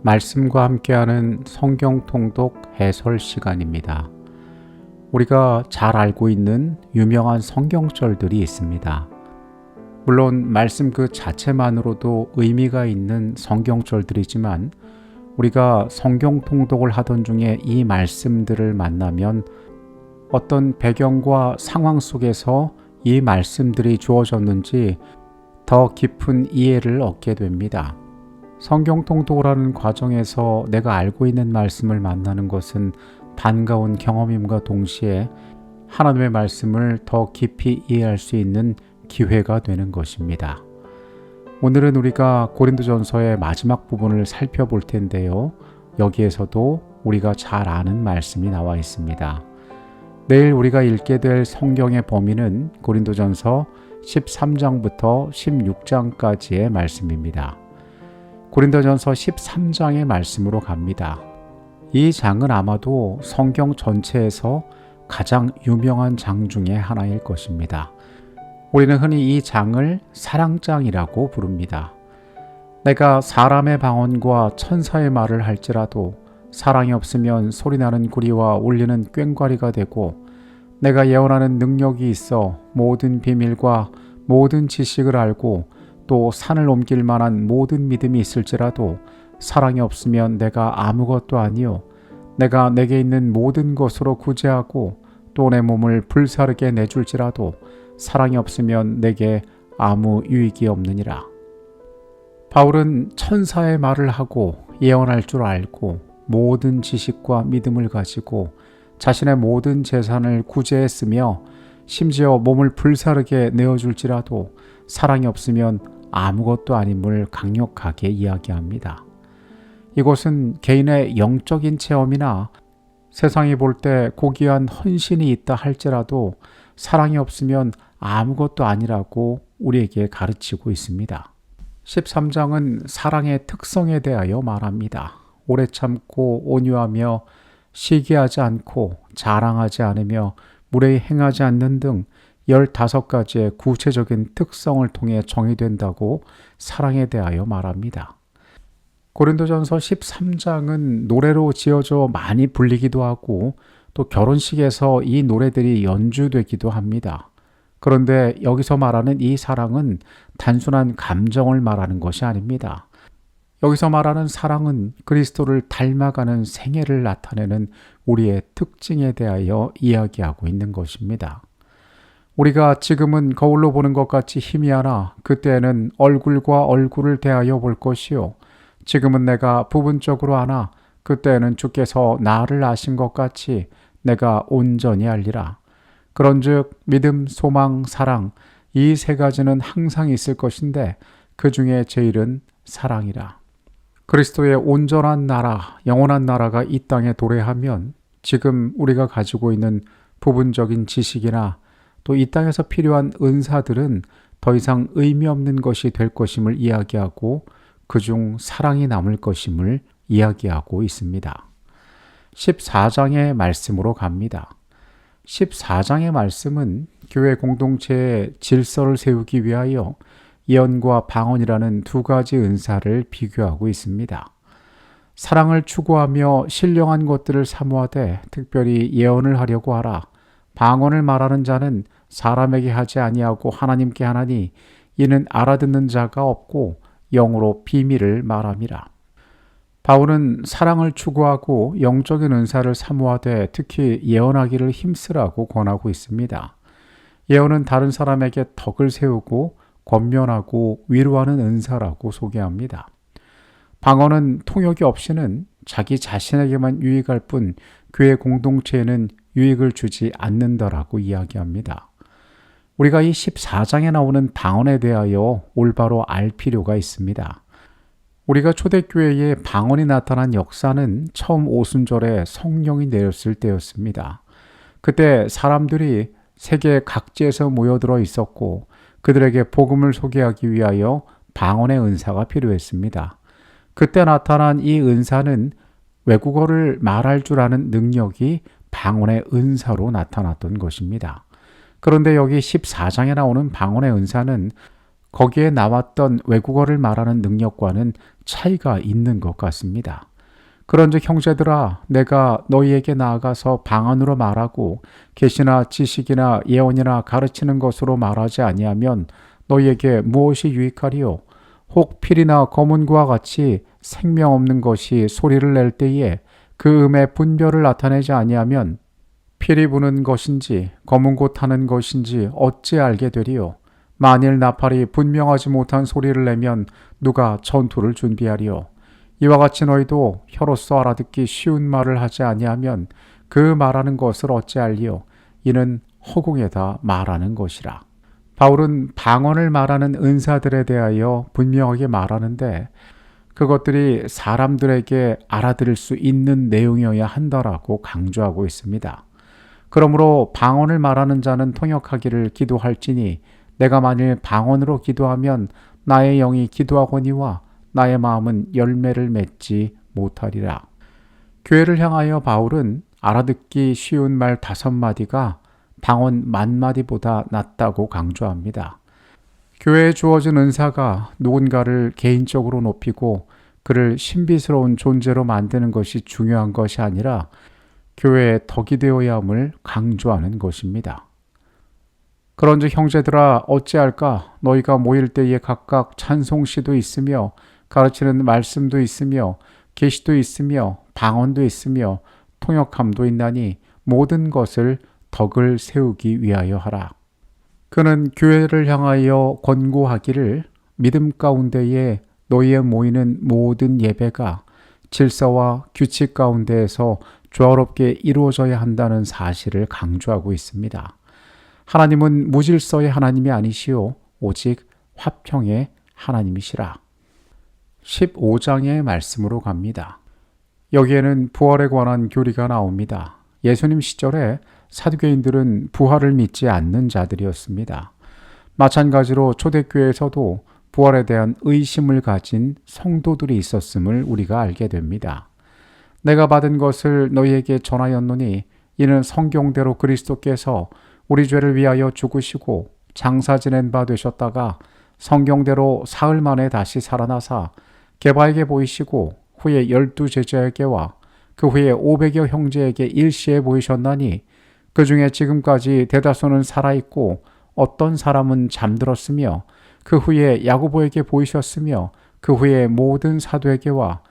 말씀과 함께하는 성경 통독 해설 시간입니다. 우리가 잘 알고 있는 유명한 성경절들이 있습니다. 물론 말씀 그 자체만으로도 의미가 있는 성경절들이지만 우리가 성경 통독을 하던 중에 이 말씀들을 만나면 어떤 배경과 상황 속에서 이 말씀들이 주어졌는지 더 깊은 이해를 얻게 됩니다. 성경 통독을 하는 과정에서 내가 알고 있는 말씀을 만나는 것은 반가운 경험임과 동시에 하나님의 말씀을 더 깊이 이해할 수 있는 기회가 되는 것입니다. 오늘은 우리가 고린도전서의 마지막 부분을 살펴볼 텐데요. 여기에서도 우리가 잘 아는 말씀이 나와 있습니다. 내일 우리가 읽게 될 성경의 범위는 고린도전서 13장부터 16장까지의 말씀입니다. 고린도전서 13장의 말씀으로 갑니다. 이 장은 아마도 성경 전체에서 가장 유명한 장 중에 하나일 것입니다. 우리는 흔히 이 장을 사랑장이라고 부릅니다. 내가 사람의 방언과 천사의 말을 할지라도 사랑이 없으면 소리나는 구리와 울리는 꽹과리가 되고, 내가 예언하는 능력이 있어 모든 비밀과 모든 지식을 알고 또 산을 옮길 만한 모든 믿음이 있을지라도 사랑이 없으면 내가 아무것도 아니요 내가 내게 있는 모든 것으로 구제하고 또 내 몸을 불사르게 내줄지라도 사랑이 없으면 내게 아무 유익이 없느니라. 바울은 천사의 말을 하고 예언할 줄 알고 모든 지식과 믿음을 가지고 자신의 모든 재산을 구제했으며 심지어 몸을 불사르게 내어줄지라도 사랑이 없으면 아무것도 아님을 강력하게 이야기합니다. 이것은 개인의 영적인 체험이나 세상이 볼 때 고귀한 헌신이 있다 할지라도 사랑이 없으면 아무것도 아니라고 우리에게 가르치고 있습니다. 13장은 사랑의 특성에 대하여 말합니다. 오래 참고 온유하며 시기하지 않고 자랑하지 않으며 무례히 행하지 않는 등 15가지의 구체적인 특성을 통해 정의된다고 사랑에 대하여 말합니다. 고린도전서 13장은 노래로 지어져 많이 불리기도 하고 또 결혼식에서 이 노래들이 연주되기도 합니다. 그런데 여기서 말하는 이 사랑은 단순한 감정을 말하는 것이 아닙니다. 여기서 말하는 사랑은 그리스도를 닮아가는 생애를 나타내는 우리의 특징에 대하여 이야기하고 있는 것입니다. 우리가 지금은 거울로 보는 것 같이 희미하나 그때는 얼굴과 얼굴을 대하여 볼 것이요 지금은 내가 부분적으로 아나 그때는 주께서 나를 아신 것 같이 내가 온전히 알리라. 그런즉 믿음, 소망, 사랑 이 세 가지는 항상 있을 것인데 그 중에 제일은 사랑이라. 그리스도의 온전한 나라, 영원한 나라가 이 땅에 도래하면 지금 우리가 가지고 있는 부분적인 지식이나 또 이 땅에서 필요한 은사들은 더 이상 의미 없는 것이 될 것임을 이야기하고 그중 사랑이 남을 것임을 이야기하고 있습니다. 14장의 말씀으로 갑니다. 14장의 말씀은 교회 공동체의 질서를 세우기 위하여 예언과 방언이라는 두 가지 은사를 비교하고 있습니다. 사랑을 추구하며 신령한 것들을 사모하되 특별히 예언을 하려고 하라. 방언을 말하는 자는 사람에게 하지 아니하고 하나님께 하나니 이는 알아듣는 자가 없고 영으로 비밀을 말함이라. 바울은 사랑을 추구하고 영적인 은사를 사모하되 특히 예언하기를 힘쓰라고 권하고 있습니다. 예언은 다른 사람에게 덕을 세우고 권면하고 위로하는 은사라고 소개합니다. 방언은 통역이 없이는 자기 자신에게만 유익할 뿐 교회 공동체에는 유익을 주지 않는다라고 이야기합니다. 우리가 이 14장에 나오는 방언에 대하여 올바로 알 필요가 있습니다. 우리가 초대교회에 방언이 나타난 역사는 처음 오순절에 성령이 내렸을 때였습니다. 그때 사람들이 세계 각지에서 모여들어 있었고 그들에게 복음을 소개하기 위하여 방언의 은사가 필요했습니다. 그때 나타난 이 은사는 외국어를 말할 줄 아는 능력이 방언의 은사로 나타났던 것입니다. 그런데 여기 14장에 나오는 방언의 은사는 거기에 나왔던 외국어를 말하는 능력과는 차이가 있는 것 같습니다. 그런즉 형제들아, 내가 너희에게 나아가서 방언으로 말하고 계시나 지식이나 예언이나 가르치는 것으로 말하지 아니하면 너희에게 무엇이 유익하리요? 혹 필이나 검은고와 같이 생명 없는 것이 소리를 낼 때에 그 음의 분별을 나타내지 아니하면 필이 부는 것인지 검은고 타는 것인지 어찌 알게 되리요? 만일 나팔이 분명하지 못한 소리를 내면 누가 전투를 준비하리요? 이와 같이 너희도 혀로서 알아듣기 쉬운 말을 하지 아니하면 그 말하는 것을 어찌 알리요? 이는 허공에다 말하는 것이라. 바울은 방언을 말하는 은사들에 대하여 분명하게 말하는데 그것들이 사람들에게 알아들을 수 있는 내용이어야 한다라고 강조하고 있습니다. 그러므로 방언을 말하는 자는 통역하기를 기도할지니 내가 만일 방언으로 기도하면 나의 영이 기도하거니와 나의 마음은 열매를 맺지 못하리라. 교회를 향하여 바울은 알아듣기 쉬운 말 5마디가 방언 10,000마디보다 낫다고 강조합니다. 교회에 주어진 은사가 누군가를 개인적으로 높이고 그를 신비스러운 존재로 만드는 것이 중요한 것이 아니라 교회의 덕이 되어야 함을 강조하는 것입니다. 그런즉 형제들아, 어찌할까? 너희가 모일 때에 각각 찬송시도 있으며 가르치는 말씀도 있으며 계시도 있으며 방언도 있으며 통역함도 있나니 모든 것을 덕을 세우기 위하여 하라. 그는 교회를 향하여 권고하기를 믿음 가운데에 너희의 모이는 모든 예배가 질서와 규칙 가운데에서 조화롭게 이루어져야 한다는 사실을 강조하고 있습니다. 하나님은 무질서의 하나님이 아니시오 오직 화평의 하나님이시라. 15장의 말씀으로 갑니다. 여기에는 부활에 관한 교리가 나옵니다. 예수님 시절에 사두개인들은 부활을 믿지 않는 자들이었습니다. 마찬가지로 초대교회에서도 부활에 대한 의심을 가진 성도들이 있었음을 우리가 알게 됩니다. 내가 받은 것을 너희에게 전하였노니 이는 성경대로 그리스도께서 우리 죄를 위하여 죽으시고 장사 지낸 바 되셨다가 성경대로 사흘 만에 다시 살아나사 게바에게 보이시고 후에 12 제자에게와 그 후에 500여 형제에게 일시에 보이셨나니 그 중에 지금까지 대다수는 살아있고 어떤 사람은 잠들었으며 그 후에 야고보에게 보이셨으며 그 후에 모든 사도에게와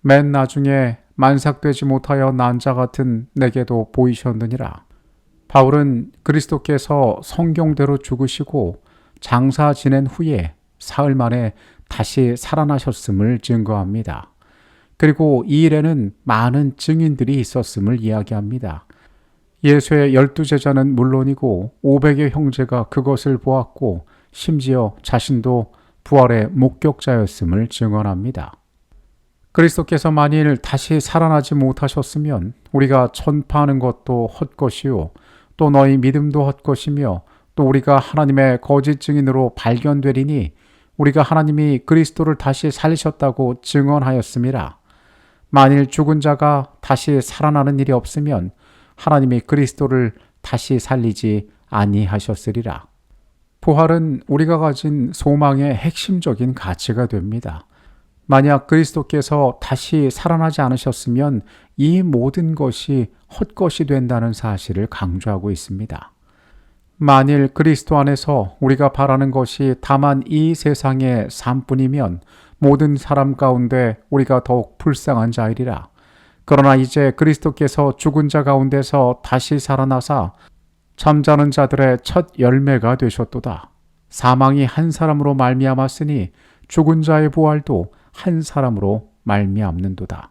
맨 나중에 만삭되지 못하여 난 자 같은 내게도 보이셨느니라. 바울은 그리스도께서 성경대로 죽으시고 장사 지낸 후에 사흘 만에 다시 살아나셨음을 증거합니다. 그리고 이 일에는 많은 증인들이 있었음을 이야기합니다. 예수의 12 제자는 물론이고 500의 형제가 그것을 보았고 심지어 자신도 부활의 목격자였음을 증언합니다. 그리스도께서 만일 다시 살아나지 못하셨으면 우리가 전파하는 것도 헛것이요 또 너희 믿음도 헛것이며 또 우리가 하나님의 거짓 증인으로 발견되리니 우리가 하나님이 그리스도를 다시 살리셨다고 증언하였음이라. 만일 죽은 자가 다시 살아나는 일이 없으면 하나님이 그리스도를 다시 살리지 아니하셨으리라. 부활은 우리가 가진 소망의 핵심적인 가치가 됩니다. 만약 그리스도께서 다시 살아나지 않으셨으면 이 모든 것이 헛것이 된다는 사실을 강조하고 있습니다. 만일 그리스도 안에서 우리가 바라는 것이 다만 이 세상의 삶뿐이면 모든 사람 가운데 우리가 더욱 불쌍한 자이리라. 그러나 이제 그리스도께서 죽은 자 가운데서 다시 살아나사 잠자는 자들의 첫 열매가 되셨도다. 사망이 한 사람으로 말미암았으니 죽은 자의 부활도 한 사람으로 말미암는도다.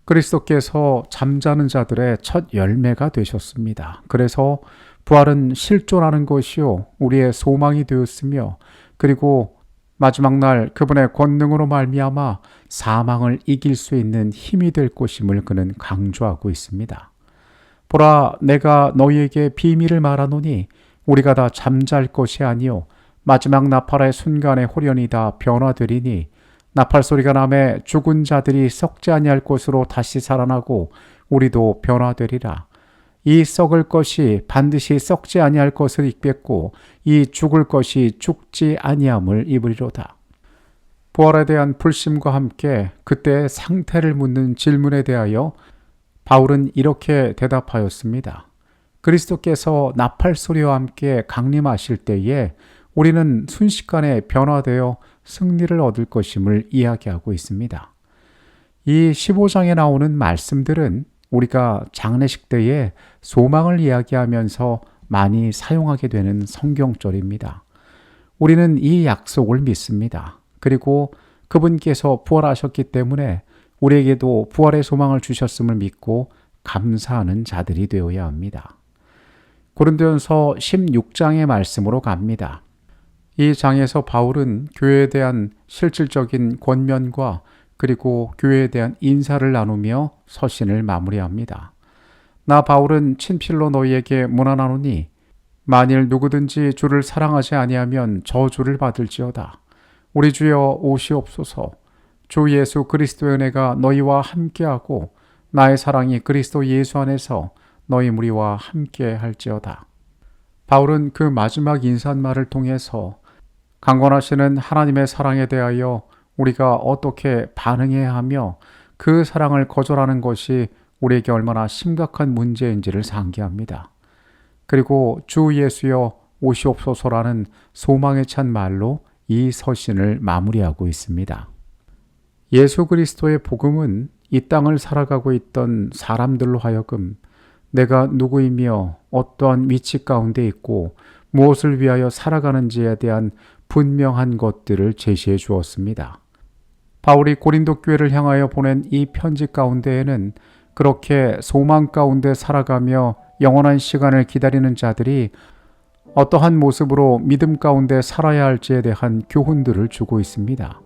그리스도께서 잠자는 자들의 첫 열매가 되셨습니다. 그래서 부활은 실존하는 것이요 우리의 소망이 되었으며 그리고 마지막 날 그분의 권능으로 말미암아 사망을 이길 수 있는 힘이 될 것임을 그는 강조하고 있습니다. 보라, 내가 너희에게 비밀을 말하노니 우리가 다 잠잘 것이 아니요 마지막 나팔의 순간에 홀연히 다 변화되리니 나팔 소리가 나매 죽은 자들이 썩지 아니할 것으로 다시 살아나고 우리도 변화되리라. 이 썩을 것이 반드시 썩지 아니할 것을 입겠고 이 죽을 것이 죽지 아니함을 입으리로다. 부활에 대한 불심과 함께 그때의 상태를 묻는 질문에 대하여 바울은 이렇게 대답하였습니다. 그리스도께서 나팔 소리와 함께 강림하실 때에 우리는 순식간에 변화되어 승리를 얻을 것임을 이야기하고 있습니다. 이 15장에 나오는 말씀들은 우리가 장례식 때에 소망을 이야기하면서 많이 사용하게 되는 성경절입니다. 우리는 이 약속을 믿습니다. 그리고 그분께서 부활하셨기 때문에 우리에게도 부활의 소망을 주셨음을 믿고 감사하는 자들이 되어야 합니다. 고린도전서 16장의 말씀으로 갑니다. 이 장에서 바울은 교회에 대한 실질적인 권면과 그리고 교회에 대한 인사를 나누며 서신을 마무리합니다. 나 바울은 친필로 너희에게 문안하노니 만일 누구든지 주를 사랑하지 아니하면 저주를 받을지어다. 우리 주여 오시옵소서. 주 예수 그리스도의 은혜가 너희와 함께하고 나의 사랑이 그리스도 예수 안에서 너희 무리와 함께 할지어다. 바울은 그 마지막 인사말을 통해서 강권하시는 하나님의 사랑에 대하여 우리가 어떻게 반응해야 하며 그 사랑을 거절하는 것이 우리에게 얼마나 심각한 문제인지를 상기합니다. 그리고 주 예수여 오시옵소서라는 소망에 찬 말로 이 서신을 마무리하고 있습니다. 예수 그리스도의 복음은 이 땅을 살아가고 있던 사람들로 하여금 내가 누구이며 어떠한 위치 가운데 있고 무엇을 위하여 살아가는지에 대한 분명한 것들을 제시해 주었습니다. 바울이 고린도 교회를 향하여 보낸 이 편지 가운데에는 그렇게 소망 가운데 살아가며 영원한 시간을 기다리는 자들이 어떠한 모습으로 믿음 가운데 살아야 할지에 대한 교훈들을 주고 있습니다.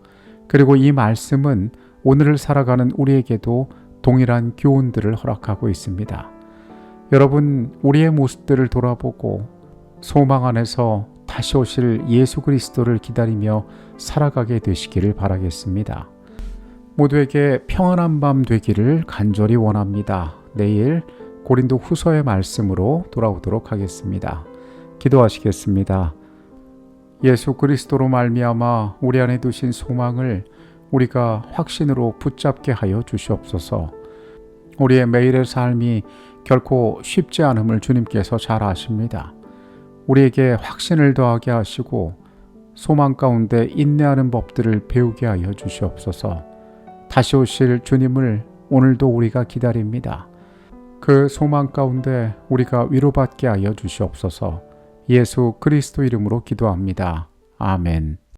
그리고 이 말씀은 오늘을 살아가는 우리에게도 동일한 교훈들을 허락하고 있습니다. 여러분, 우리의 모습들을 돌아보고 소망 안에서 다시 오실 예수 그리스도를 기다리며 살아가게 되시기를 바라겠습니다. 모두에게 평안한 밤 되기를 간절히 원합니다. 내일 고린도 후서의 말씀으로 돌아오도록 하겠습니다. 기도하시겠습니다. 예수 그리스도로 말미암아 우리 안에 두신 소망을 우리가 확신으로 붙잡게 하여 주시옵소서. 우리의 매일의 삶이 결코 쉽지 않음을 주님께서 잘 아십니다. 우리에게 확신을 더하게 하시고 소망 가운데 인내하는 법들을 배우게 하여 주시옵소서. 다시 오실 주님을 오늘도 우리가 기다립니다. 그 소망 가운데 우리가 위로받게 하여 주시옵소서. 예수 그리스도 이름으로 기도합니다. 아멘.